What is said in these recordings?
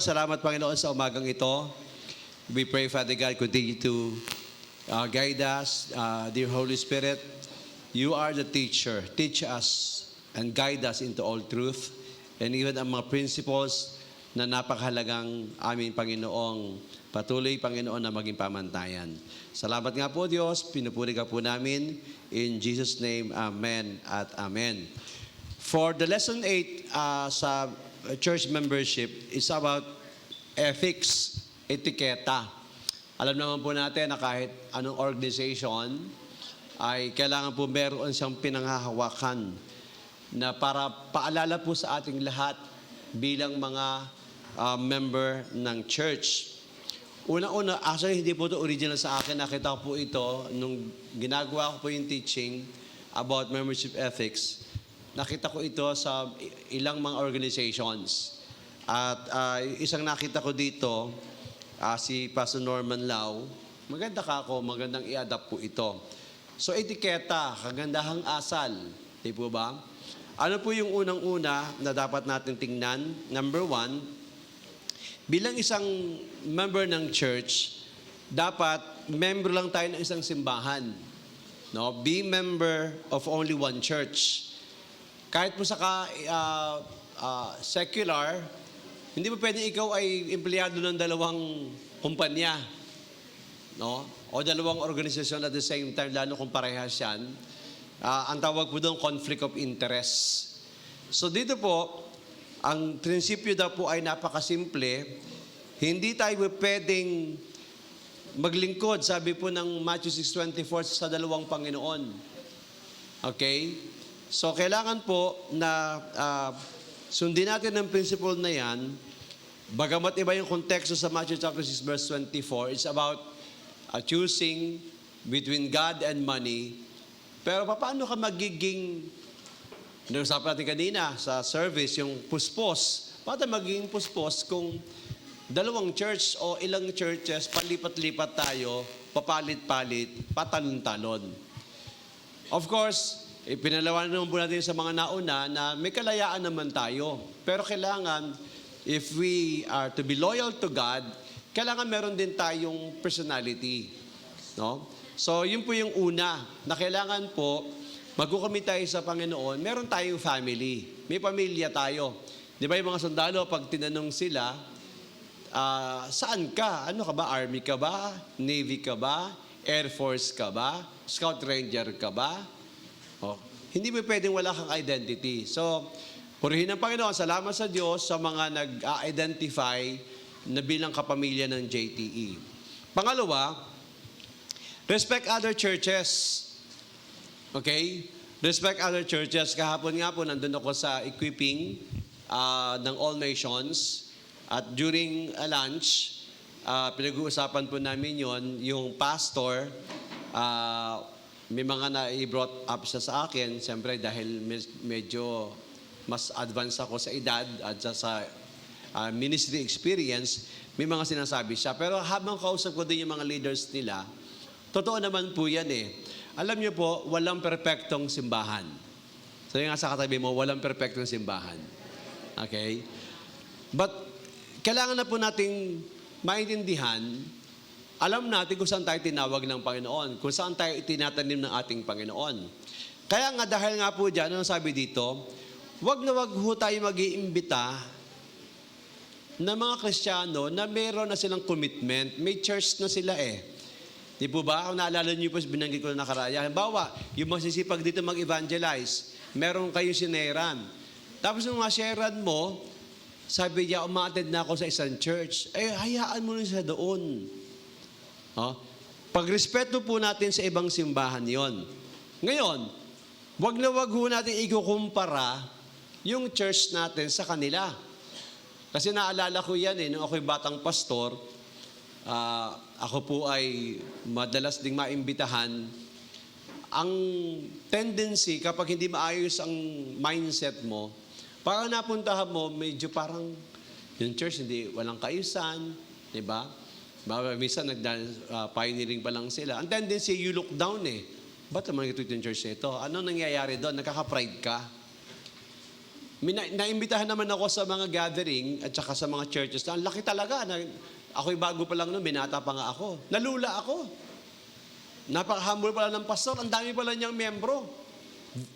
Salamat, Panginoon, sa umagang ito. We pray, Father God, continue to guide us. Dear Holy Spirit, you are the teacher. Teach us and guide us into all truth. And even ang mga principles na napakahalagang aming Panginoong patuloy, Panginoon, na maging pamantayan. Salamat nga po, Diyos. Pinupuri ka po namin. In Jesus' name, Amen at Amen. For the lesson 8 sa church membership is about ethics, etiketa. Alam naman po natin na kahit anong organization ay kailangan po meron siyang pinanghahawakan na para paalala po sa ating lahat bilang mga member ng church. Una-una, actually hindi po ito original sa akin. Nakita ko po ito nung ginagawa ko po yung teaching about membership ethics. Nakita ko ito sa ilang mga organizations. At isang nakita ko dito, si Pastor Norman Lau. Maganda ka ako, magandang i-adapt po ito. So, etiketa, kagandahang asal. Di po ba? Ano po yung unang-una na dapat natin tingnan? Number 1, bilang isang member ng church, dapat member lang tayo ng isang simbahan. No? Be member of only one church. Kahit po sa secular, hindi mo pwede ikaw ay empleyado ng dalawang kumpanya, no? O dalawang organisasyon at the same time, lalo kung parehas yan. Ang tawag po doon, conflict of interest. So dito po, ang prinsipyo daw po ay napakasimple. Hindi tayo pwedeng maglingkod, sabi po ng Matthew 6:24, sa dalawang Panginoon. Okay? So, kailangan po na sundin natin ang principle na yan. Bagamat iba yung konteksto sa Matthew chapter 6 verse 24, it's about choosing between God and money. Pero paano ka magiging, nausapan natin kanina sa service, yung puspos. Paano magiging puspos kung dalawang church o ilang churches, palipat-lipat tayo, papalit-palit, patalon-talon? Of course, ipinalawan naman po natin sa mga nauna na may kalayaan naman tayo. Pero kailangan, if we are to be loyal to God, kailangan meron din tayong personality. No? So, yun po yung una, na kailangan po, magkukumit tayo sa Panginoon, meron tayong family. May pamilya tayo. Di ba yung mga sundalo, pag tinanong sila, saan ka? Ano ka ba? Army ka ba? Navy ka ba? Air Force ka ba? Scout Ranger ka ba? Oh, hindi mo pwedeng wala kang identity. So, purihin ng Panginoon, salamat sa Diyos sa mga nag-identify na bilang kapamilya ng JTE. Pangalawa, respect other churches. Okay? Respect other churches. Kahapon nga po, nandun ako sa equipping ng All Nations. At during lunch, pinag-uusapan po namin yung pastor, may mga na-brought up siya sa akin, siyempre dahil medyo mas advanced ako sa edad at sa ministry experience, may mga sinasabi siya. Pero habang kausap ko din yung mga leaders nila, totoo naman po yan eh. Alam niyo po, walang perpektong simbahan. So yung nga sa katabi mo, walang perpektong simbahan. Okay? But kailangan na po nating maintindihan, alam natin kung saan tayo tinawag ng Panginoon, kung saan tayo itinatanim ng ating Panginoon. Kaya nga dahil nga po dyan, ano sabi dito, wag na wag ho tayo mag-iimbita na mga Kristiyano na meron na silang commitment, may church na sila eh. Di po ba? Kung naalala niyo po, binanggit ko na nakaraya. Halimbawa, yung masisipag dito mag-evangelize, meron kayong sineran. Tapos nung masyaran mo, sabi niya, umattend na ako sa isang church. Eh, hayaan mo na siya doon. Pagrespeto po natin sa ibang simbahan yon. Ngayon, wag na wag ho natin ikukumpara yung church natin sa kanila. Kasi naalala ko yan nung ako'y batang pastor, ako po ay madalas ding maimbitahan. Ang tendency, kapag hindi maayos ang mindset mo, parang napuntahan mo, medyo parang yung church, walang kaayusan, di ba? Minsan pioneering pa lang sila. Ang tendency, you look down eh. Ba't naman ito yung church ito? Anong nangyayari doon? Nakaka-pride ka. Naimbitahan naman ako sa mga gathering at saka sa mga churches na ang laki talaga. Ako'y bago pa lang noon, binata pa nga ako. Nalula ako. Napaka-humble pala ng pastor. Ang dami pala niyang membro.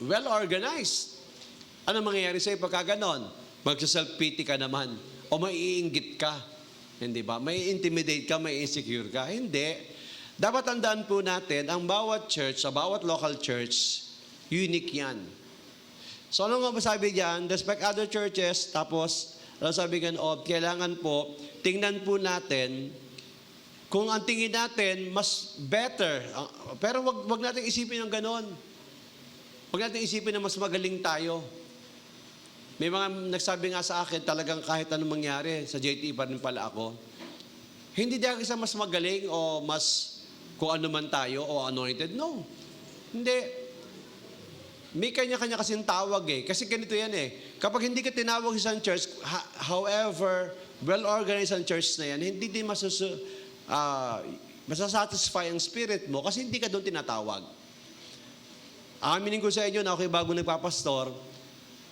Well organized. Ano mangyayari sa'yo pagka ganon? Magsa-self-pity ka naman. O maiinggit ka. Hindi ba? May intimidate ka, may insecure ka. Hindi. Dapat tandaan po natin, ang bawat church, sa bawat local church, unique yan. So ano nga ba sabi diyan? Respect other churches, tapos ano sabi ganun, kailangan po, tingnan po natin kung ang tingin natin mas better. Pero wag natin isipin ng ganon. Wag natin isipin na mas magaling tayo. May mga nagsabi nga sa akin, talagang kahit anong mangyari, sa JT pa rin pala ako. Hindi dahil sa mas magaling o mas kung ano man tayo o anointed. No. Hindi. May kanya-kanya kasing tawag eh. Kasi ganito yan eh. Kapag hindi ka tinawag sa isang church, however, well-organized ang church na yan, hindi din masasatisfy ang spirit mo kasi hindi ka doon tinatawag. Aminin ko sa inyo na ako'y bago nagpapastor,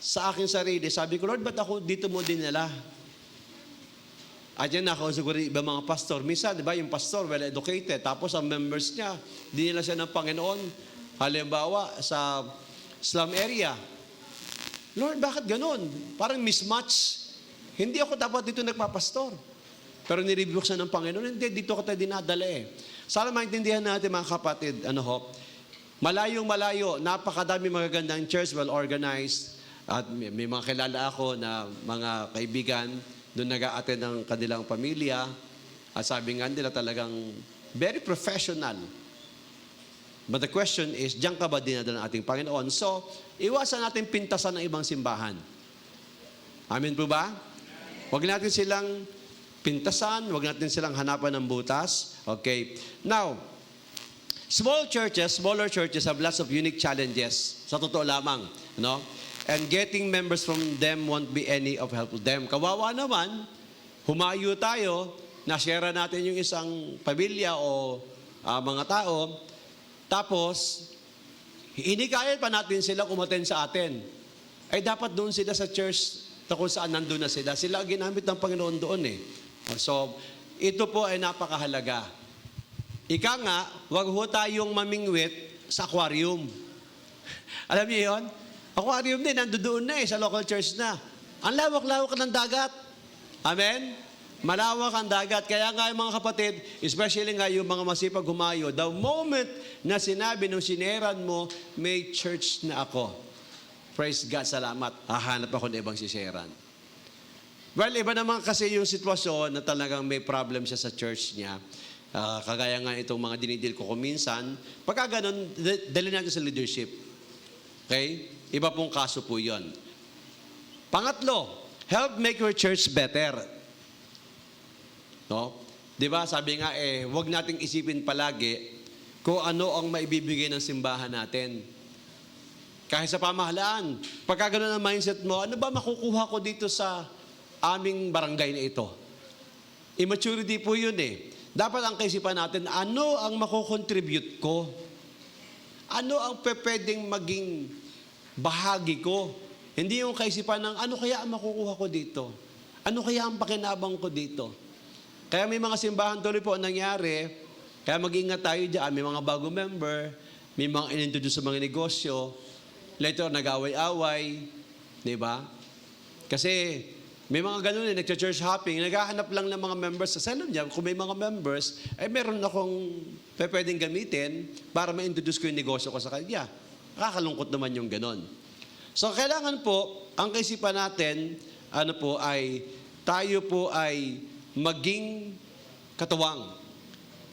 sa aking sarili, sabi ko, Lord, ba't ako dito mo dinala? At yan ako, siguro ibang mga pastor. Minsan, di ba, yung pastor, well-educated, tapos ang members niya, dinala siya ng Panginoon. Halimbawa, sa slum area. Lord, bakit ganun? Parang mismatch. Hindi ako dapat dito nagpapastor. Pero niribuksan ng Panginoon, hindi, dito ko tayo dinadala eh. Sana maintindihan natin mga kapatid, malayong malayo, napakadami magagandang church, well-organized, at may mga kilala ako na mga kaibigan, doon nag-a-attend ng kanilang pamilya, at sabi nga nila talagang very professional. But the question is, diyan ka ba dinadala ng ating Panginoon? So, iwasan natin pintasan ng ibang simbahan. Amen po ba? Huwag natin silang pintasan, huwag natin silang hanapan ng butas. Okay. Now, smaller churches have lots of unique challenges. Sa totoo lamang. No? And getting members from them won't be any of help to them. Kawawa naman, humayo tayo, na-share natin yung isang pamilya o mga tao, tapos, inikayat pa natin sila umaten sa atin. Ay dapat doon sila sa church na kung saan nandun na sila. Sila ginamit ng Panginoon doon eh. So, ito po ay napakahalaga. Ika nga, wag ho tayong mamingwit sa aquarium. Alam niyo yun? Aquarium din, nandoon na eh, sa local church na. Ang lawak-lawak ng dagat. Amen? Malawak ang dagat. Kaya nga yung mga kapatid, especially nga yung mga masipag humayo, the moment na sinabi nung sineran mo, may church na ako. Praise God, salamat. Hahanap ako ng ibang siseran. Well, iba naman kasi yung sitwasyon na talagang may problem siya sa church niya. Kagaya nga itong mga dinidil ko kuminsan. Pagka ganun, dali natin sa leadership. Okay? Iba pong kaso po yun. Pangatlo, help make your church better. No? 'Di ba? Sabi nga huwag nating isipin palagi kung ano ang maibibigay ng simbahan natin. Kahit sa pamahalaan, pagka gano'n ang mindset mo, ano ba makukuha ko dito sa aming barangay na ito? Immaturity po 'yun eh. Dapat ang kaisipan natin, ano ang makukontribute ko? Ano ang pwedeng maging bahagi ko? Hindi yung kaisipan ng ano kaya ang makukuha ko dito? Ano kaya ang pakinabang ko dito? Kaya may mga simbahan tuloy po ang nangyari, kaya mag-ingat tayo dyan, may mga bago member, may mga inintroduce sa mga negosyo, later nag-away-away, di ba? Kasi may mga ganun nag-church hopping, naghahanap lang ng mga members sa salon niya. Kung may mga members, meron akong pwedeng gamitin para ma-introduce ko yung negosyo ko sa kanya. Nakakalungkot naman yung ganun. So kailangan po, ang kaisipan natin, tayo po ay maging katuwang.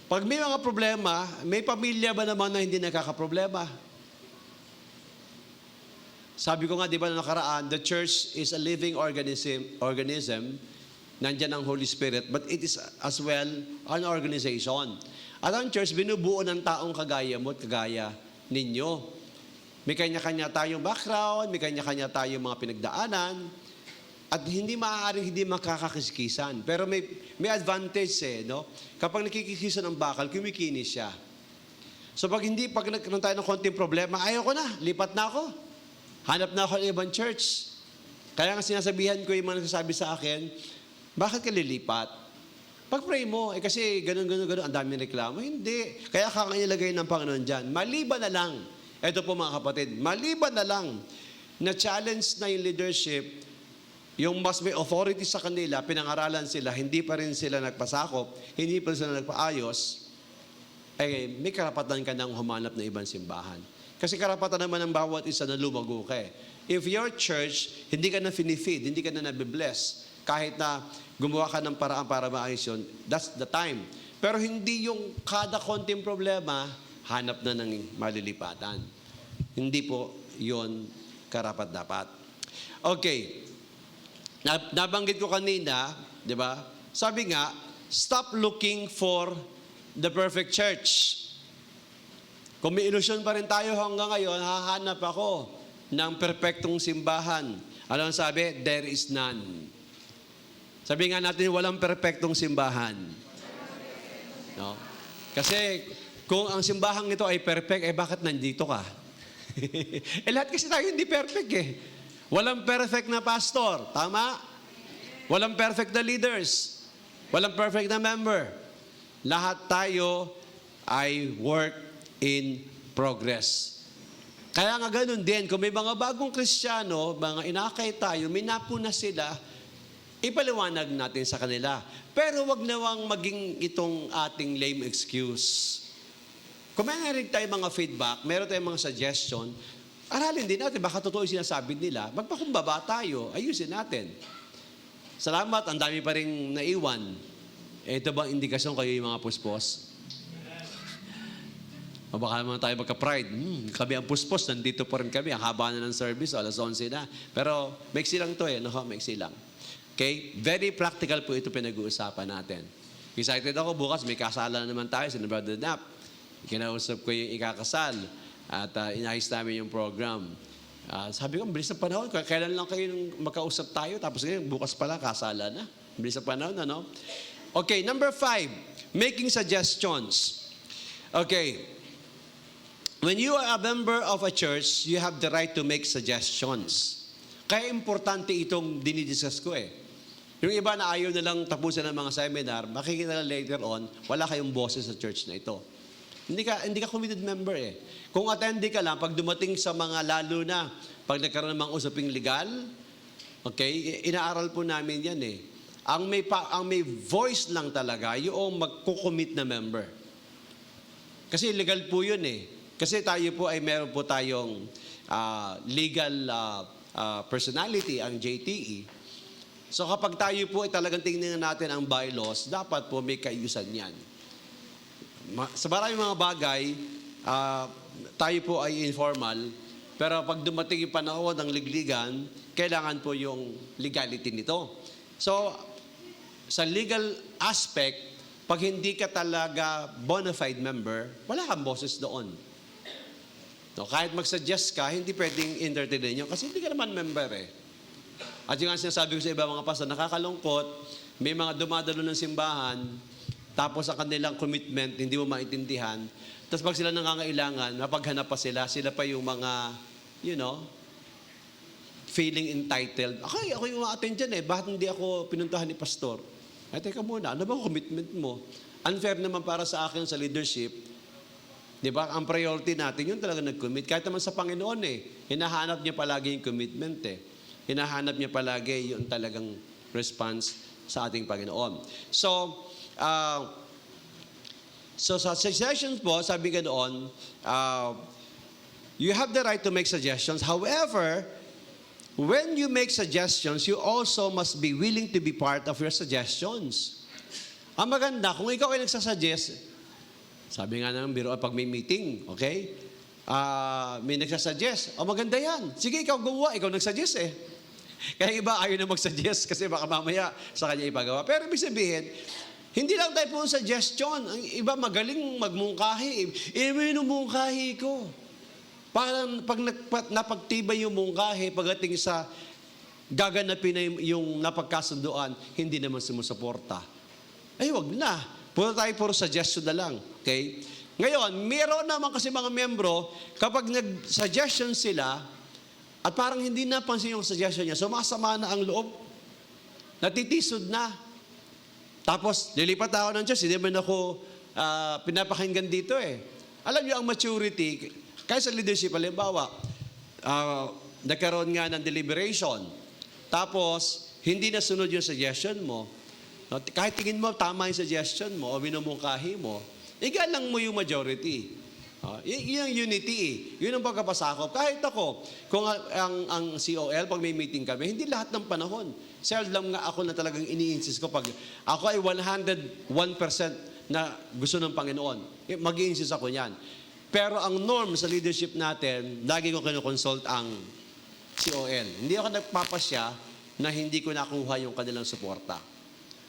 Pag may mga problema, may pamilya ba naman na hindi nakakaproblema? Sabi ko nga, di ba na nakaraan, the church is a living organism. Nandyan ang Holy Spirit, but it is as well an organization. At ang church, binubuo ng taong kagaya mo at kagaya ninyo. May kanya-kanya tayong background, may kanya-kanya tayong mga pinagdaanan, at hindi maaaring hindi makakakiskisan. Pero may advantage no? Kapag nakikiskisan ng bakal, kumikinis siya. So pag nagkaroon tayo ng konting problema, ayaw ko na, lipat na ako. Hanap na ako ng ibang church. Kaya nga sinasabihan ko yung mga nagsasabi sa akin, bakit ka lilipat? Pag-pray mo, kasi ganun, ang daming reklamo. Hindi. Kaya kakangilagay ng Panginoon dyan. Maliban na lang, ito po mga kapatid, maliban na lang na challenge na yung leadership, yung mas may authority sa kanila, pinangaralan sila, hindi pa rin sila nagpasakop, hindi pa rin sila nagpaayos, may karapatan ka nang humanap ng ibang simbahan. Kasi karapatan naman ng bawat isa na lumago ka eh. If your church, hindi ka na finifeed, hindi ka na nabibless, kahit na gumawa ka ng paraan para maayos yun, that's the time. Pero hindi yung kada konting problema, hanap na ng malilipatan. Hindi po yun karapat-dapat. Okay. Nabanggit ko kanina, di ba? Sabi nga, stop looking for the perfect church. Kung may ilusyon pa rin tayo hanggang ngayon, hahanap ako ng perfectong simbahan. Ano ang sabi? There is none. Sabi nga natin, walang perfectong simbahan. No? Kasi kung ang simbahan ito ay perfect, bakit nandito ka? Lahat kasi tayo hindi perfect eh. Walang perfect na pastor. Tama? Walang perfect na leaders. Walang perfect na member. Lahat tayo ay work in progress. Kaya nga ganun din, kung may mga bagong Kristiyano, mga inakay tayo, minapuna sila, ipaliwanag natin sa kanila. Pero wag nawang maging itong ating lame excuse. Kung may narinig tayo mga feedback, meron tayong mga suggestion, aralin din natin, baka totoo yung sinasabi nila, magpakumbaba tayo, ayusin natin. Salamat, ang dami pa rin naiwan. Ito bang indikasyon kayo yung mga puspos? O baka naman tayo magka-pride. Kami ang puspos, nandito pa rin kami. Ang haba na ng service, alas 11 na. Pero maiksi lang to maiksi lang. Okay? Very practical po ito pinag-uusapan natin. Excited ako, bukas may kasalan naman tayo sa Brother Nap. Kinausap ko yung ikakasal at inayos namin yung program. Sabi ko, bilis ng panahon. Kailan lang kayo makausap tayo? Tapos ngayon, bukas pala, kasala na. Bilis ng panahon, ano? Okay, number 5, making suggestions. Okay. When you are a member of a church, you have the right to make suggestions. Kaya importante itong dinidiscuss ko eh. Yung iba na ayaw na lang tapusin ng mga seminar, makikita na later on, wala kayong boses sa church na ito. Hindi ka committed member eh. Kung attendee ka lang, pag dumating sa mga lalo na, pag nagkaroon ng mga usaping legal, okay, inaaral po namin yan eh. Ang may voice lang talaga, yung magkukommit na member. Kasi legal po yun eh. Kasi tayo po ay meron po tayong legal personality, ang JTE. So kapag tayo po ay talagang tingnan natin ang bylaws, dapat po may kaayusan yan. Sa maraming mga bagay, tayo po ay informal, pero pag dumating yung panahon ng ligligan, kailangan po yung legality nito. So, sa legal aspect, pag hindi ka talaga bona fide member, wala kang boses doon. No, kahit mag-suggest ka, hindi pwedeng entertain yun kasi hindi ka naman member eh. At yung sinasabi ko sa iba mga pastor, nakakalungkot, may mga dumadalo ng simbahan, tapos ang kanilang commitment, hindi mo maintindihan, tapos pag sila nangangailangan, mapaghanap pa sila pa yung mga, feeling entitled. Ako yung ma-attend dyan eh, bakit hindi ako pinuntahan ni pastor? Ay, teka muna, ano bang commitment mo? Unfair naman para sa akin sa leadership. Di ba? Ang priority natin, yun talaga nag-commit. Kahit naman sa Panginoon eh, hinahanap niya palagi yung commitment eh. Hinahanap niya palagi yung talagang response sa ating Panginoon. So sa suggestions po, sabi ka doon, you have the right to make suggestions. However, when you make suggestions, you also must be willing to be part of your suggestions. Ang maganda, kung ikaw ay nagsasuggest, sabi nga ng biro, pag may meeting, okay? May nagsasuggest, maganda yan. Sige, ikaw gumawa, ikaw nagsuggest eh. Kaya iba ayaw na magsuggest kasi baka mamaya sa kanya ipagawa. Pero ibig sabihin, hindi lang tayo po suggestion. Ang iba magaling magmungkahi. Minumungkahi ko. Parang pag napagtibay yung mungkahi, pagdating sa gaganapin na yung napagkasunduan, hindi naman sumusuporta. Ay, wag na. Puro suggestion na lang. Okay? Ngayon, meron naman kasi mga membro, kapag nag-suggestion sila, At parang hindi napansin yung suggestion niya, sumasama na ang loob. Natitisod na. Tapos, lilipat ako ng church, hindi man ako pinapakinggan dito eh. Alam niyo, ang maturity, kaya sa leadership, halimbawa, nagkaroon nga ng deliberation. Tapos, hindi nasunod yung suggestion mo. Kahit tingin mo, tama yung suggestion mo o minumungkahi mo, igalang mo yung majority. Yun ang unity eh. Yun ang pagkapasakop. Kahit ako, kung ang COL, pag may meeting kami, hindi lahat ng panahon. Seldom nga ako na talagang ini-insist ko pag ako ay 101% na gusto ng Panginoon. Mag-i-insist ako niyan. Pero ang norm sa leadership natin, lagi ko kinukonsult ang COL. Hindi ako nagpapasya na hindi ko nakuha yung kanilang suporta.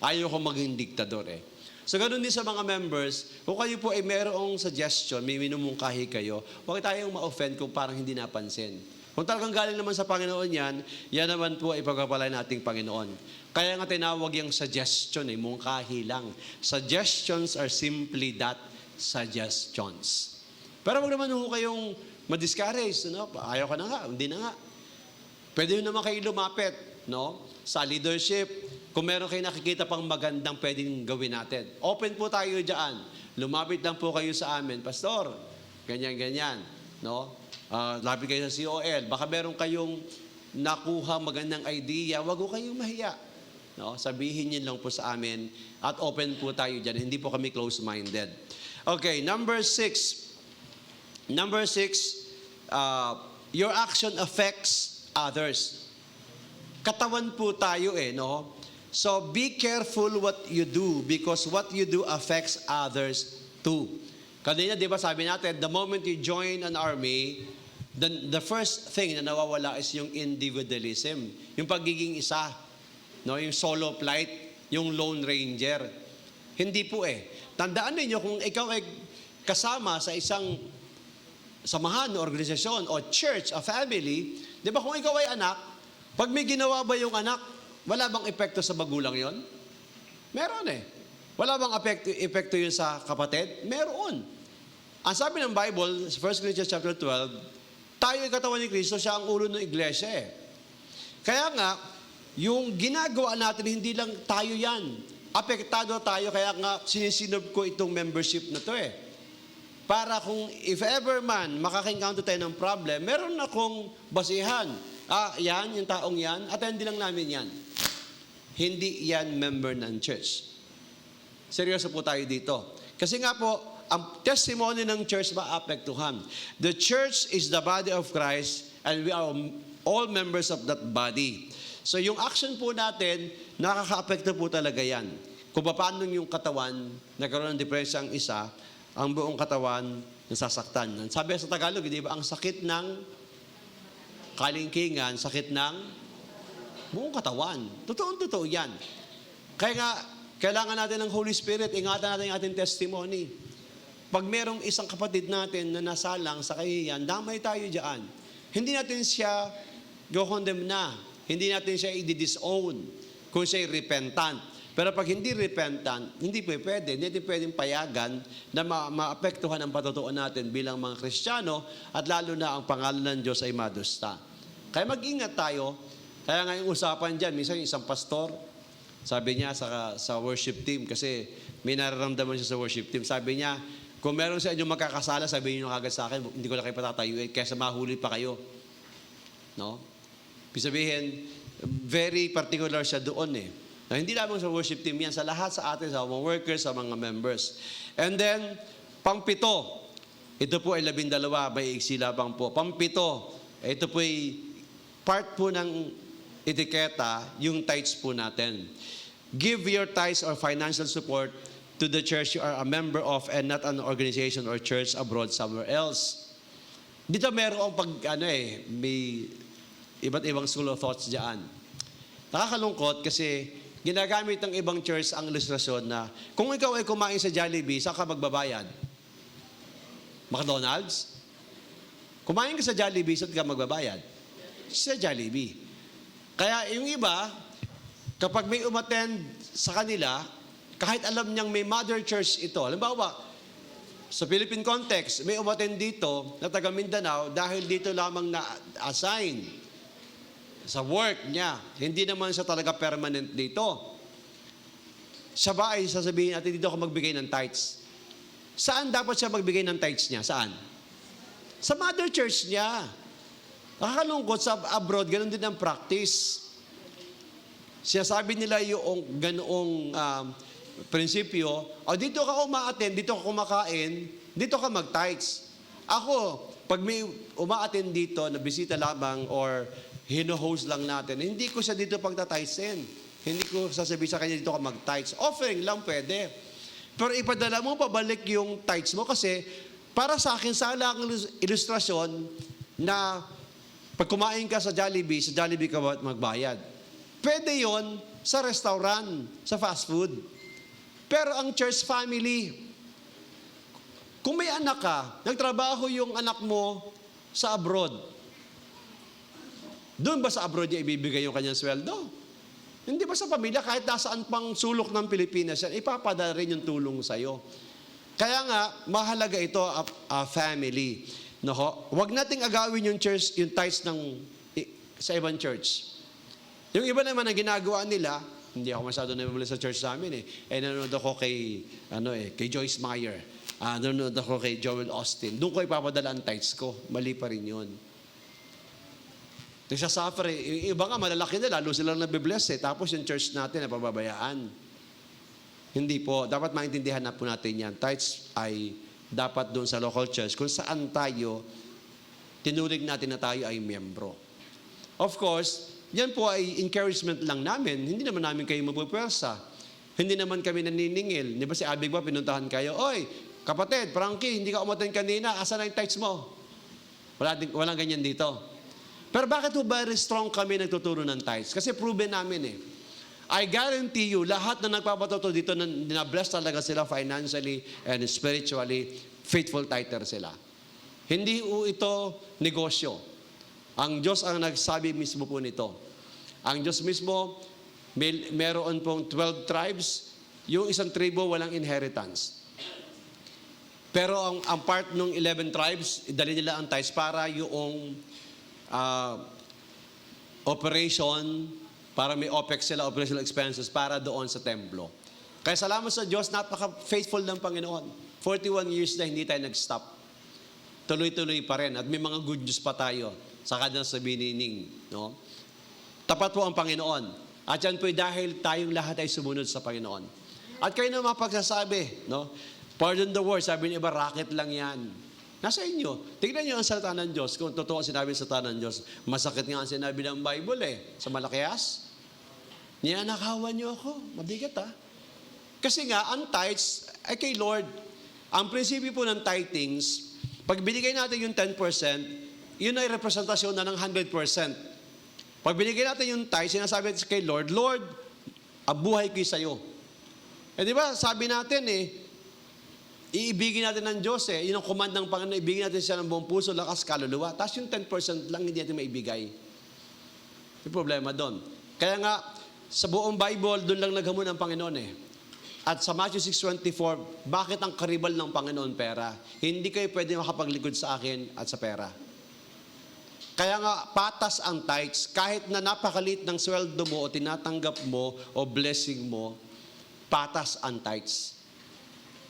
Ayaw ko maging diktador eh. So, ganoon din sa mga members, kung kayo po ay mayroong suggestion, may minumungkahi kayo, huwag tayong ma-offend kung parang hindi napansin. Kung talagang galing naman sa Panginoon yan naman po ay pagpapalay nating Panginoon. Kaya nga tinawag yung suggestion, mungkahi lang. Suggestions are simply that, suggestions. Pero huwag naman ho kayong ma-discourage. No? Ayaw ka na nga, hindi na nga. Pwede naman kayo lumapit, no? Sa leadership. Kung meron kayo nakikita pang magandang pwedeng gawin natin, open po tayo dyan. Lumapit lang po kayo sa amin, Pastor, ganyan-ganyan. No? Lapit kayo sa COL. Baka meron kayong nakuha magandang idea, wag ko kayong mahiya. No? Sabihin niyo lang po sa amin at open po tayo dyan. Hindi po kami close-minded. Okay, number 6. Number 6, your action affects others. Katawan po tayo no? So, be careful what you do because what you do affects others too. Kanina, di ba sabi natin, the moment you join an army, the first thing na nawawala is yung individualism. Yung pagiging isa. No? Yung solo flight, yung lone ranger. Hindi po Tandaan ninyo kung ikaw ay kasama sa isang samahan, organisasyon, o church, a family, di ba kung ikaw ay anak, pag may ginawa ba yung anak, wala bang epekto sa magulang yon? Meron Wala bang epekto yun sa kapatid? Meron. Ang sabi ng Bible, 1 Corinthians chapter 12, tayo ay katawan ni Kristo, siya ang ulo ng iglesia Kaya nga, yung ginagawa natin, hindi lang tayo yan. Apektado tayo, kaya nga sinisinob ko itong membership na to Para kung if ever man makaka-encounter tayo ng problem, meron akong basihan. Yan, yung taong yan, attend lang namin yan. Hindi yan member ng church. Seryoso po tayo dito. Kasi nga po, ang testimony ng church maapektuhan. The church is the body of Christ and we are all members of that body. So yung action po natin, nakaka-apekto po talaga yan. Kung paano yung katawan, nagkaroon ng depresya ang isa, ang buong katawan nasasaktan. Sabi sa Tagalog, di ba, ang sakit ng kalingkingan, sakit ng buong katawan. Totoo yan. Kaya nga, kailangan natin ng Holy Spirit, ingatan natin ang ating testimony. Pag merong isang kapatid natin na nasalang sa kahihiyan, damay tayo dyan. Hindi natin siya go-condemn na. Hindi natin siya i-disown kung siya repentant. Pero pag hindi repentant, hindi pwede. Hindi natin pwedeng payagan na maapektuhan ang patutuon natin bilang mga Kristiyano at lalo na ang pangalan ng Diyos ay madusta. Kaya mag-ingat tayo. Kaya nga yung usapan dyan, minsan isang pastor, sabi niya sa worship team, kasi may nararamdaman siya sa worship team, sabi niya, kung meron sa inyo magkakasala, sabihin niyo kagad sa akin, hindi ko na kayo patatayuin, kaysa mahuli pa kayo. No? Ibig sabihin, very particular siya doon Na hindi lamang sa worship team yan, sa lahat sa atin, sa mga workers, sa mga members. And then, pang-pito, ito po ay 12, may iksi labang po. Pang-pito, ito po ay part po ng etiketa, yung tithes po natin. Give your tithes or financial support to the church you are a member of and not an organization or church abroad somewhere else. Dito meron may iba't ibang school of thoughts diyan. Nakakalungkot kasi ginagamit ng ibang church ang ilustrasyon na kung ikaw ay kumain sa Jollibee, saan ka magbabayad? McDonald's? Kumain ka sa Jollibee, saan ka magbabayad? Sa Jollibee. Kaya yung iba, kapag may umattend sa kanila, kahit alam niyang may mother church ito, halimbawa, sa Philippine context, may umattend dito na taga Mindanao dahil dito lamang na-assign sa work niya. Hindi naman siya talaga permanent dito. Siya ba ay sasabihin natin, dito ako magbigay ng tithes? Saan dapat siya magbigay ng tithes niya? Saan? Sa mother church niya. Nakakalungkot, sa abroad, ganun din ang practice. Sabi nila yung ganoong prinsipyo, dito ka umaattend, dito ka kumakain, dito ka mag-tithes. Ako, pag may umaattend dito na bisita lamang or hino-host lang natin, hindi ko siya dito pagta-tithesin. Hindi ko sasabihin sa kanya dito ka mag-tithes. Offering lang pwede. Pero ipadala mo pabalik yung tithes mo kasi para sa akin, sala ang ilustrasyon na pag kumain ka sa Jollibee ka magbayad. Pwede yon sa restaurant, sa fast food. Pero ang church family, kung may anak ka, nagtrabaho yung anak mo sa abroad, doon ba sa abroad niya ibibigay yung kanyang sweldo? Hindi ba sa pamilya, kahit nasaan pang sulok ng Pilipinas yan, ipapadala rin yung tulong sa'yo. Kaya nga, mahalaga ito, family. No, huwag nating agawin yung church, yung tithes sa ibang church. Yung iba naman ang ginagawa nila, hindi ako masyado namimuli sa church namin nanonood ako kay Joyce Meyer. Nanonood ako kay Joel Austin. Doon ko ipapadala ang tithes ko. Mali pa rin yun. Nagsasuffer Yung iba nga malalaki na, lalo silang nabibless tapos yung church natin napababayaan. Hindi po. Dapat maintindihan na po natin yan. Tithes ay dapat doon sa local church kung saan tayo tinuring natin na tayo ay miyembro. Of course, yan po ay encouragement lang namin. Hindi naman namin kayo magpupwersa. Hindi naman kami naniningil. Di ba si Abig ba, pinuntahan kayo, oy, kapatid, Frankie, hindi ka umaten kanina, asa na yung tithes mo? Walang ganyan dito. Pero bakit po very strong kami nagtuturo ng tithes? Kasi proven namin I guarantee you, lahat na nagpapatuto dito, na blessed talaga sila financially and spiritually, faithful tither sila. Hindi ito negosyo. Ang Diyos ang nagsabi mismo po nito. Ang Diyos mismo, meron pong 12 tribes, yung isang tribo walang inheritance. Pero ang part ng 11 tribes, dali nila ang tithes para yung operation, para may OPEX sila, operational expenses, para doon sa templo. Kaya salamat sa Diyos, napaka-faithful ng Panginoon. 41 years na hindi tayo nag-stop. Tuloy-tuloy pa rin. At may mga good news pa tayo sa kanyang sabinining. No? Tapat po ang Panginoon. At yan po dahil tayong lahat ay sumunod sa Panginoon. At kayo na mapagsasabi, no? Pardon the word, sabi niya iba, racket lang yan. Nasa inyo. Tignan niyo ang salita ng Diyos. Kung totoo ang sinabi ng salita ng Diyos, masakit nga ang sinabi ng Bible sa Malakias. Niyanakawan niyo ako. Mabigat Kasi nga, ang tithes ay kay Lord. Ang prinsipyo po ng tithings, pag binigay natin yung 10%, yun ay representasyon na ng 100%. Pag binigay natin yung tithes, sinasabi natin kay Lord, Lord, abuhay ko sa'yo. Di ba, sabi natin iibigin natin ng Diyos Yun ang command ng Panginoon, ibigin natin siya ng buong puso, lakas, kaluluwa. Tapos yung 10% lang hindi natin maibigay. Yung problema doon. Kaya nga, sa buong Bible, doon lang naghamon ang Panginoon At sa Matthew 6:24, bakit ang karibal ng Panginoon pera? Hindi kayo pwede makapaglikod sa akin at sa pera. Kaya nga, patas ang tithes. Kahit na napakalit ng sweldo mo o tinatanggap mo o blessing mo, patas ang tithes.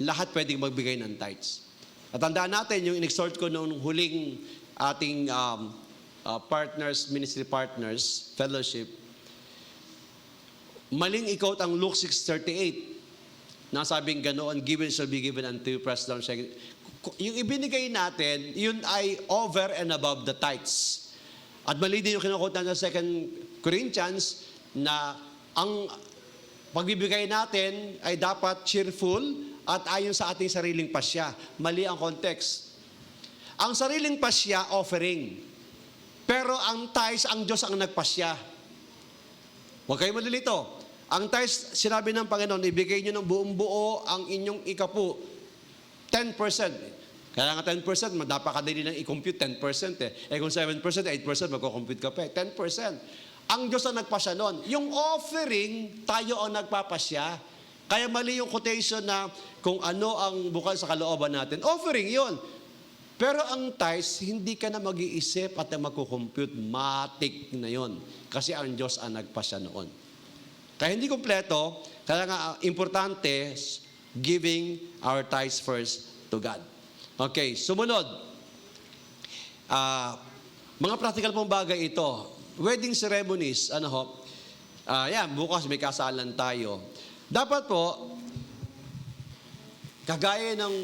Lahat pwedeng magbigay ng tithes. At tandaan natin, yung in-exhort ko noong huling ating ministry partners, fellowship, maling i-quote ang Luke 6:38, na sabing ganoon, given shall be given unto you, pressed down, shaken. Yung ibinigay natin, yun ay over and above the tithes. At mali din yung kinukot natin sa 2 Corinthians na ang pagbibigay natin ay dapat cheerful at ayon sa ating sariling pasya. Mali ang context. Ang sariling pasya, offering. Pero ang tithes, ang Diyos ang nagpasya. Huwag kayo malilito. Ang tithes, sinabi ng Panginoon, ibigay nyo ng buong buo ang inyong ikapu. 10%. Kaya nga 10%, napakadali lang i-compute 10%. Kung 7%, 8%, magko-compute ka pa 10%. Ang Diyos ang nagpasya nun. Yung offering, tayo ang nagpapasya. Kaya mali yung quotation na kung ano ang bukal sa kalooban natin. Offering yun. Pero ang tithes, hindi ka na mag-iisip at magkukompute. Matik na yon. Kasi ang Diyos ang nagpasya noon. Kaya hindi kompleto, kaya nga importante, giving our tithes first to God. Okay, sumunod. Mga practical pong bagay ito. Wedding ceremonies, bukas may kasalan tayo. Dapat po, kagaya ng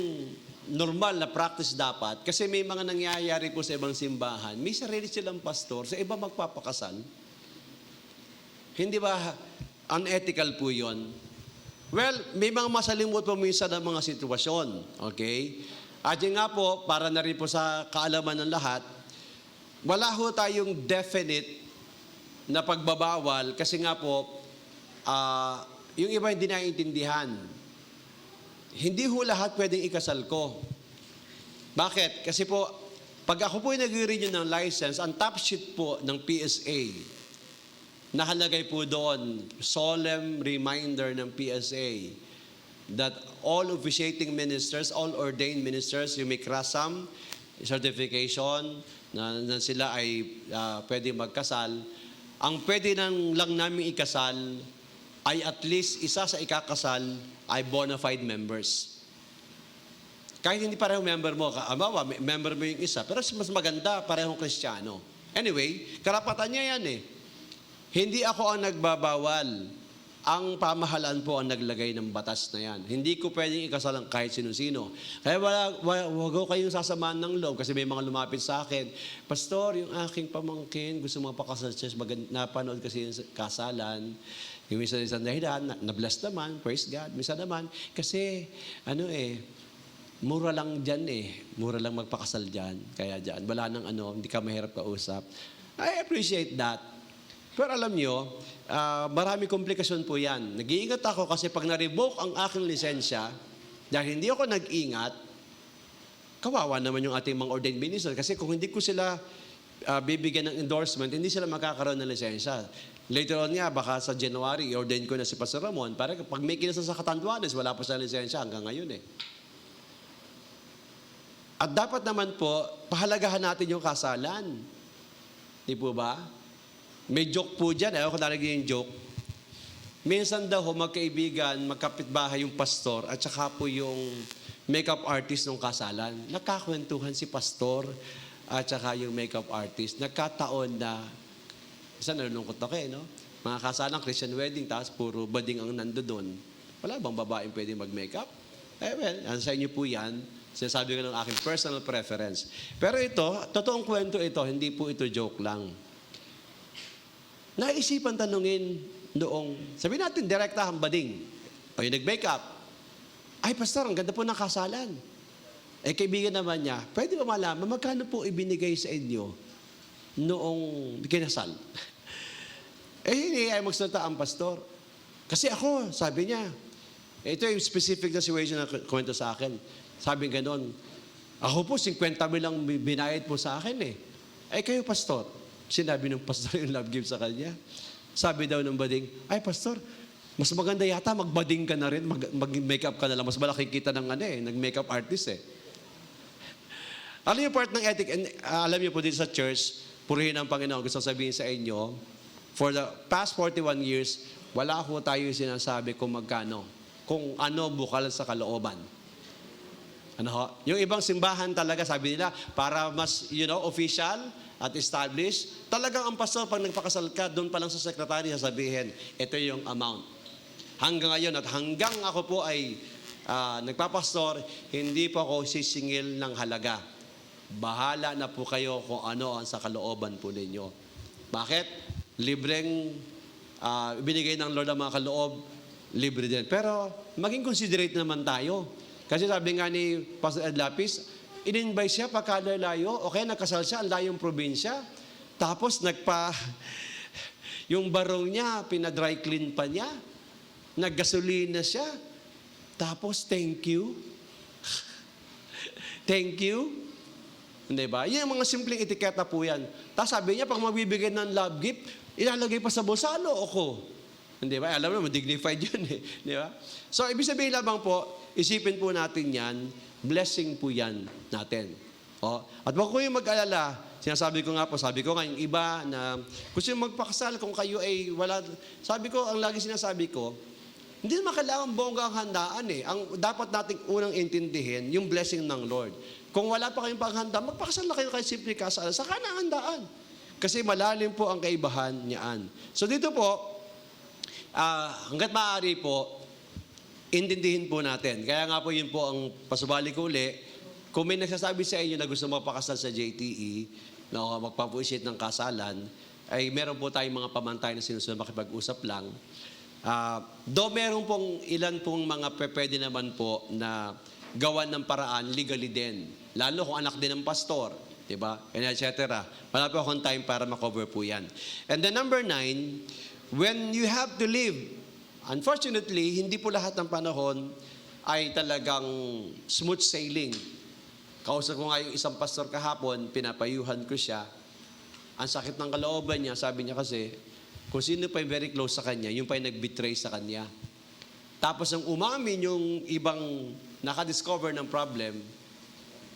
normal na practice dapat, kasi may mga nangyayari po sa ibang simbahan, may sarili silang pastor, sa iba magpapakasal. Hindi ba unethical po yun? Well, may mga masalimot po minsan ng mga sitwasyon. Okay? At yun nga po, para na rin po sa kaalaman ng lahat, wala ho tayong definite na pagbabawal kasi nga po, yung iba hindi naiintindihan. Hindi ho lahat pwedeng ikasal ko. Bakit? Kasi po, pag ako po nag-renew ng license, ang top sheet po ng PSA, nakalagay po doon, solemn reminder ng PSA, that all officiating ministers, all ordained ministers, you may krasam, certification, na sila ay pwede magkasal. Ang pwede lang namin ikasal ay at least isa sa ikakasal ay bona fide members. Kahit hindi pareho member mo, member mo yung isa, pero mas maganda, parehong Kristiyano. Anyway, karapatan niya yan eh. Hindi ako ang nagbabawal. Ang pamahalaan po ang naglagay ng batas na yan. Hindi ko pwedeng ikasalang kahit sino-sino. Kaya wag ko kayong sasamaan ng loob kasi may mga lumapit sa akin. Pastor, yung aking pamangkin, gusto magpakasal siya. Napanood kasi yung kasalan. Yung minsan isang dahilan, na-bless naman, praise God. Minsan naman, kasi, mura lang dyan eh. Mura lang magpakasal dyan. Kaya dyan, wala nang hindi ka mahirap kausap. I appreciate that. Pero alam nyo, marami komplikasyon po yan. Nag-iingat ako kasi pag na-revoke ang aking lisensya, dahil hindi ako nag-ingat, kawawa naman yung ating mga ordained minister. Kasi kung hindi ko sila bibigyan ng endorsement, hindi sila makakaroon ng lisensya. Later on nga, baka sa January, ordain ko na si Pastor Ramon, para pag may kinasa sa Catanduanes, wala pa siya lisensya hanggang ngayon eh. At dapat naman po, pahalagahan natin yung kasalan. Di po ba? May joke po dyan, ayaw ko talaga yung joke. Minsan daw, magkaibigan, magkapitbahay yung pastor at saka po yung makeup artist ng kasalan. Nakakwentuhan si pastor at saka yung makeup artist. Nagkataon na, isa nalulungkot ako no? Mga kasalang Christian wedding, tapos puro bading ang nando doon. Wala bang babaeng pwede mag-makeup? Sa inyo po yan. Sinasabi ko ng aking personal preference. Pero ito, totoong kwento ito, hindi po ito joke lang. Naisipan tanungin noong, sabihin natin, direkta hambading. O yung nag-makeup. Ay, pastor, ang ganda po ng kasalan. Kaibigan naman niya, pwede ba malaman, magkano po ibinigay sa inyo noong kinasal? Hindi ay magsalita ang pastor. Kasi ako, sabi niya, ito yung specific na situation na kwento sa akin. Sabi ganon, ako po, 50,000 lang binayad po sa akin eh. Kayo, pastor. Sinabi ng pastor yung love gift sa kanya. Sabi daw ng bading, ay pastor, mas maganda yata magbading ka na rin, mag-makeup ka na lang. Mas malaki kita ng nag-makeup artist eh. Alam niyo part ng ethic, and alam niyo po dito sa church, purihin ang Panginoon. Gusto sabihin sa inyo, for the past 41 years, wala ko tayo sinasabi kung magkano, kung ano bukal sa kalooban. Yung ibang simbahan talaga, sabi nila, para mas, official at established, talagang ang pastor, pag nagpakasal ka, doon pa lang sa sekretary, sasabihin, ito yung amount. Hanggang ngayon, at hanggang ako po ay nagpapastor, hindi po ako sisingil ng halaga. Bahala na po kayo kung ano ang sa kalooban po ninyo. Bakit? Libreng binigay ng Lord ang mga kaloob, libre din. Pero maging considerate naman tayo. Kasi sabi nga ni Pastor Ed Lapis, in-invite siya pagkalalayo, okay, nagkasal siya, ang layong probinsya. Tapos yung barong niya, pinadry clean pa niya. Naggasolina siya. Tapos, thank you. Thank you. Hindi ba? Yan ang mga simpleng etiketa po yan. Tapos sabi niya, pag mabibigyan ng love gift, ilalagay pa sa bulsa, loo ko. Hindi ba? Alam naman, dignified yun eh. Di ba? So, ibig sabihin lamang po, isipin po natin yan, blessing po yan natin. At wag ko yung mag-alala, sinasabi ko nga po, sabi ko nga yung iba na gusto yung magpakasal kung kayo ay wala, sabi ko, ang lagi sinasabi ko, hindi naman kailangan bongga ang handaan eh. Ang dapat nating unang intindihin, yung blessing ng Lord. Kung wala pa kayong paghanda, magpakasal na kayo kahit simple kasal. Saka na ang handaan. Kasi malalim po ang kaibahan niyaan. So dito po, hanggat maaari po, intindihin po natin. Kaya nga po yun po ang pasubali ko uli. Kung may nagsasabi sa inyo na gusto magpakasal sa JTE, na magpapuisit ng kasalan, ay meron po tayong mga pamantay na sinusunod makipag-usap lang. Do meron pong ilan pong mga pwede naman po na gawan ng paraan legally din. Lalo kung anak din ng pastor, diba? And et cetera. Wala po akong time para makover po yan. And then number 9, when you have to live, unfortunately, hindi po lahat ng panahon ay talagang smooth sailing. Kausap ko nga yung isang pastor kahapon, pinapayuhan ko siya. Ang sakit ng kalooban niya, sabi niya kasi, kung sino pa yung very close sa kanya, yung pa yung nag-betray sa kanya. Tapos ang umamin yung ibang nakadiscover ng problem,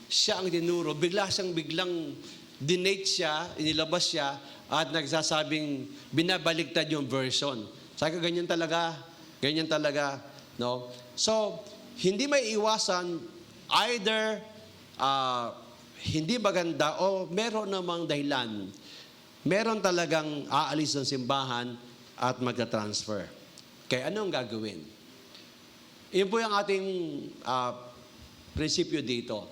siya ang dinuro, biglang dinate siya, inilabas siya, at nagsasabing binabaligtad yung version. Sabi ko, ganyan talaga, no? So, hindi may iwasan either hindi maganda o meron namang dahilan. Meron talagang aalis ng simbahan at magta-transfer. Kaya anong gagawin? Iyon po yung ating prinsipyo dito.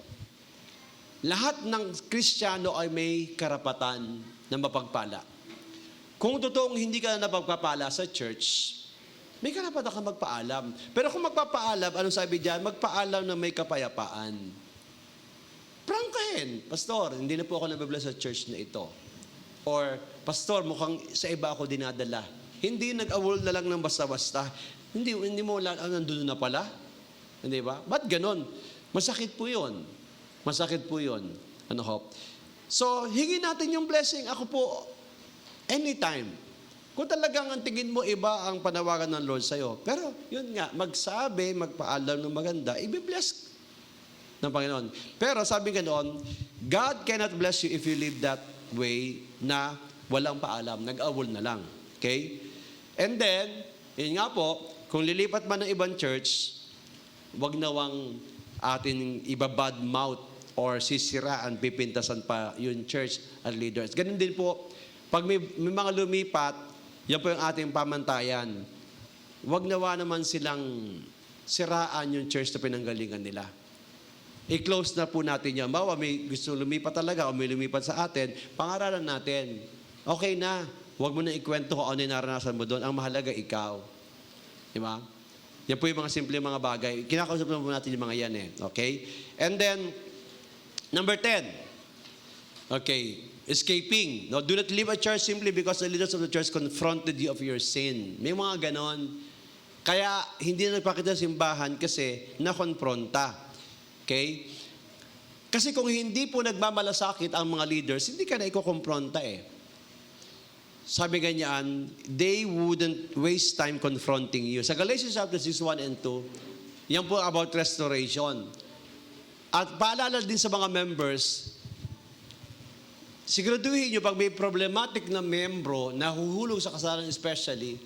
Lahat ng Kristiyano ay may karapatan na mapagpala. Kung totoong hindi ka na napagpapala sa church, may karapatan ka magpaalam. Pero kung magpapaalam, anong sabi diyan? Magpaalam na may kapayapaan. Prangkahin, Pastor, hindi na po ako nabibless sa church na ito. Or, Pastor, mukhang sa iba ako dinadala. Hindi nag-awol na lang ng basta-basta. Hindi mo nandun na pala. Hindi ba? Ba't ganon? Masakit po yun. Ano ho? So, hingin natin yung blessing. Ako po, anytime. Kung talagang ang tingin mo iba ang panawagan ng Lord sa'yo. Pero, yun nga, magsabi, magpaalam ng maganda, i-bless ng Panginoon. Pero sabi ganoon, God cannot bless you if you live that way na walang paalam, nag-awol na lang. Okay? And then, yun nga po, kung lilipat man ng ibang church, wag nawang atin ibabad mouth or sisiraan, pipintasan pa yung church at leaders. Ganun din po, pag may mga lumipat, yan po yung ating pamantayan. Wag nawa naman silang siraan yung church na pinanggalingan nila. I-close na po natin yan. Bawa may gusto lumipat talaga o may lumipat sa atin, pangaralan natin. Okay na. Huwag mo na ikwento kung ano yung naranasan mo doon. Ang mahalaga, ikaw. Diba? Yan po yung mga simple mga bagay. Kinakausap na po natin yung mga yan eh. Okay? And then, number 10. Okay. Escaping. No, do not leave a church simply because the leaders of the church confronted you of your sin. May mga ganon. Kaya, hindi na nagpakita sa simbahan kasi nakonfronta. Okay? Kasi kung hindi po nagmamalasakit ang mga leaders, hindi ka na ikukompronta eh. Sabi ganyan, they wouldn't waste time confronting you. Sa Galatians chapter 6, 1 and 2, yan po about restoration. At paalala din sa mga members, siguraduhin nyo pag may problematic na membro na huhulog sa kasalanan especially,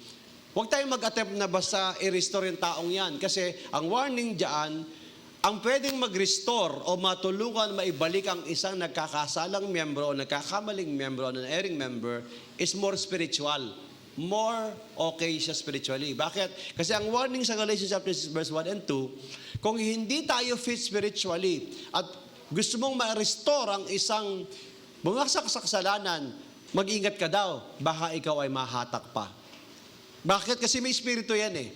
huwag tayong mag-attempt na basta i-restore yung taong yan. Kasi ang warning dyan, ang pwedeng mag-restore o matulungan maibalik ang isang nagkakasalang miyembro o nagkakamaling miyembro o erring member is more spiritual. More okay siya spiritually. Bakit? Kasi ang warning sa Galatians chapter 6 verse 1 and 2, kung hindi tayo fit spiritually at gusto mong ma-restore ang isang bumagsak sa kasalanan, mag-ingat ka daw, baka ikaw ay mahatak pa. Bakit? Kasi may espiritu yan eh.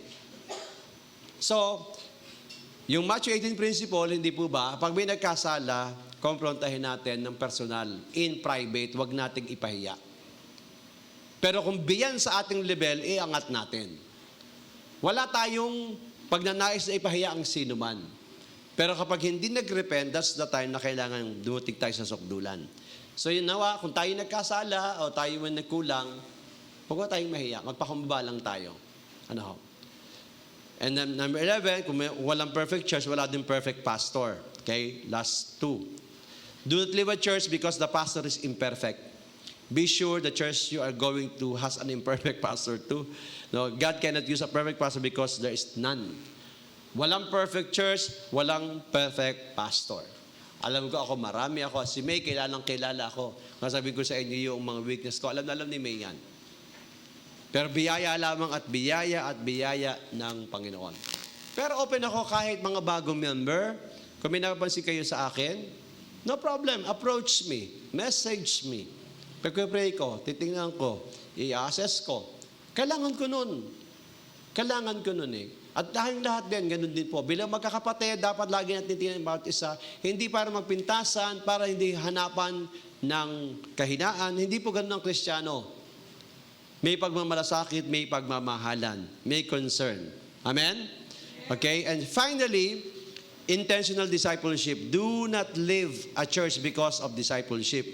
So, yung Matthew 18 principle, hindi po ba, pag may nagkasala, komprontahin natin ng personal, in private, wag nating ipahiya. Pero kung biyan sa ating level, iangat natin. Wala tayong pagnanais na ipahiya ang sino man. Pero kapag hindi nag-repent, that's the time na kailangan dumutik tayo sa sukdulan. So yun nawa, kung tayo nagkasala o tayo man nagkulang, huwag tayong mahiya, magpakumbaba lang tayo. Ano ho? And then number 11, kung walang perfect church, wala din perfect pastor. Okay? Last 2. Do not leave a church because the pastor is imperfect. Be sure the church you are going to has an imperfect pastor too. No, God cannot use a perfect pastor because there is none. Walang perfect church, walang perfect pastor. Alam ko ako, marami ako. Si May, kilalang kilala ako. Masabi ko sa inyo yung mga weakness ko. Alam na alam ni May yan. Pero biyaya lamang at biyaya ng Panginoon. Pero open ako kahit mga bagong member. Kung may napapansin kayo sa akin, no problem. Approach me. Message me. Pag-pray ko, titingnan ko, i-assess ko. Kailangan ko nun. Kailangan ko nun eh. At dahil lahat din, ganun din po. Bilang magkakapatid, dapat lagi natin tingnan bawat isa. Hindi para magpintasan, para hindi hanapan ng kahinaan. Hindi po ganun ang Kristiyano. May pagmamalasakit, may pagmamahalan, may concern. Amen? Okay? And finally, intentional discipleship. Do not leave a church because of discipleship.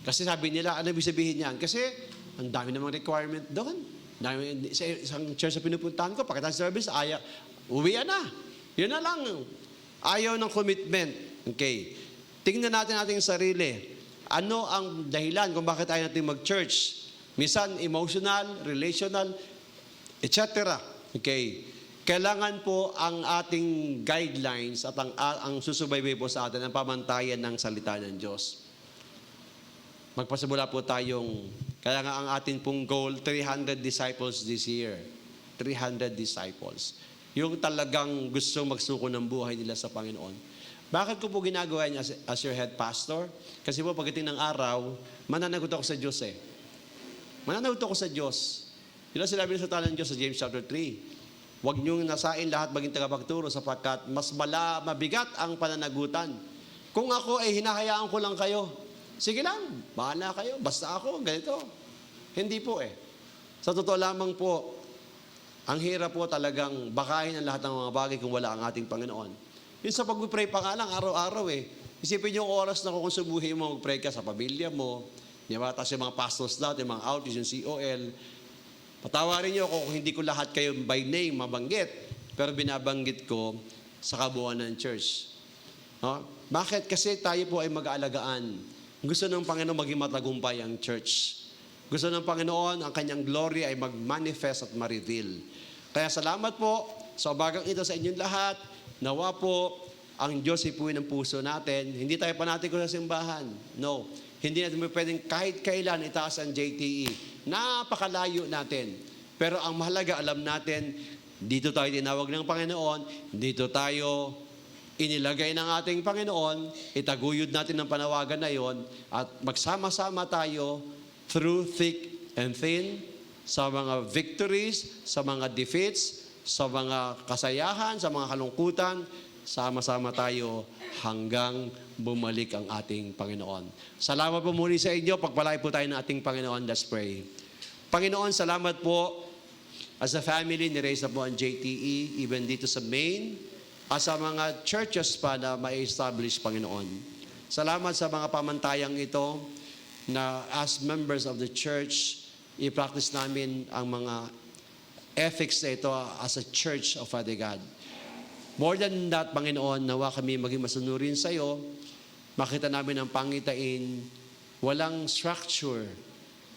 Kasi sabi nila, ano ibig sabihin niyan? Kasi ang dami namang requirement doon. Sa isang church na pinupuntahan ko, pagkatapos service, uwian na. Yun na lang. Ayaw ng commitment. Okay. Tingnan natin ating sarili. Ano ang dahilan kung bakit ayaw natin mag-church? Minsan, emotional, relational, etc. Okay. Kailangan po ang ating guidelines at ang susubaybay po sa atin ang pamantayan ng salita ng Diyos. Magpasimula po tayong, kaya nga ang atin pong goal, 300 disciples this year. 300 disciples. Yung talagang gustong magsuko ng buhay nila sa Panginoon. Bakit ko po ginagawa niya as your head pastor? Kasi po pagdating ng araw, mananagot ako sa Diyos eh. Mananagot ako sa Diyos. Yun ang sinabi sa talan ng Diyos sa James chapter 3. Huwag niyong nasain lahat maging tagapagturo sapagkat mas mabigat ang pananagutan. Kung ako ay hinahayaan ko lang kayo, sige lang, bahala kayo, basta ako, ganito. Hindi po eh. Sa totoo lamang po, ang hirap po talagang bakahin ang lahat ng mga bagay kung wala ang ating Panginoon. Yun sa pag-pray pa nga lang, araw-araw eh. Isipin yung oras na kung subuhin mo, mag-pray ka sa pamilya mo, di ba? Tapos yung mga pastors natin, yung mga outreach, yung COL. Patawarin niyo kung hindi ko lahat kayo by name mabanggit, pero binabanggit ko sa kabuuan ng church. No? Bakit? Kasi tayo po ay mag-aalagaan. Gusto ng Panginoon maging matagumpay ang church. Gusto ng Panginoon ang kanyang glory ay mag-manifest at ma-reveal. Kaya salamat po sa umagang ito sa inyong lahat. Nawa po ang Diyos ipuin ng puso natin. Hindi tayo panatiko sa simbahan. No. Hindi natin pwedeng kahit kailan itaas ang JTE. Napakalayo natin. Pero ang mahalaga, alam natin, dito tayo tinawag ng Panginoon, dito tayo inilagay ng ating Panginoon, itaguyod natin ng panawagan na yon at magsama-sama tayo through thick and thin sa mga victories, sa mga defeats, sa mga kasayahan, sa mga kalungkutan, sama-sama tayo hanggang bumalik ang ating Panginoon. Salamat po muli sa inyo. Pagpalay po tayo ng ating Panginoon. Let's pray. Panginoon, salamat po. As a family, niraise na po ang JTE, even dito sa Maine, at sa mga churches pa na ma-establish, Panginoon. Salamat sa mga pamantayang ito na as members of the church, i-practice namin ang mga ethics na ito as a church of Father God. More than that, Panginoon, nawa kami maging masunurin sa iyo, makita namin ang pangitain, walang structure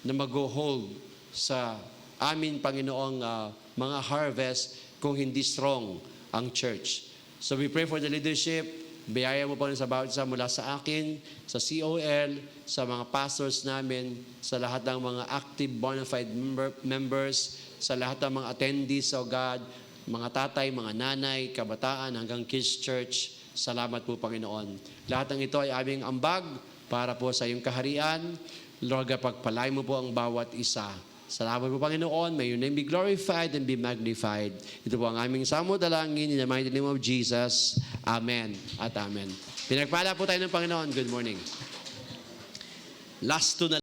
na mag-hold sa amin, Panginoong mga harvest kung hindi strong ang church. So we pray for the leadership. Biyaya mo po sa bawat isa mula sa akin, sa COL, sa mga pastors namin, sa lahat ng mga active bona fide members, sa lahat ng mga attendees, O God, mga tatay, mga nanay, kabataan, hanggang Kids Church. Salamat po, Panginoon. Lahat ng ito ay aming ambag para po sa iyong kaharian. Lord, pagpalay mo po ang bawat isa. Salamat po, Panginoon. May your name be glorified and be magnified. Ito po ang aming samo dalangin in the mighty name of Jesus. Amen at amen. Pinagpala po tayo ng Panginoon. Good morning. Last two na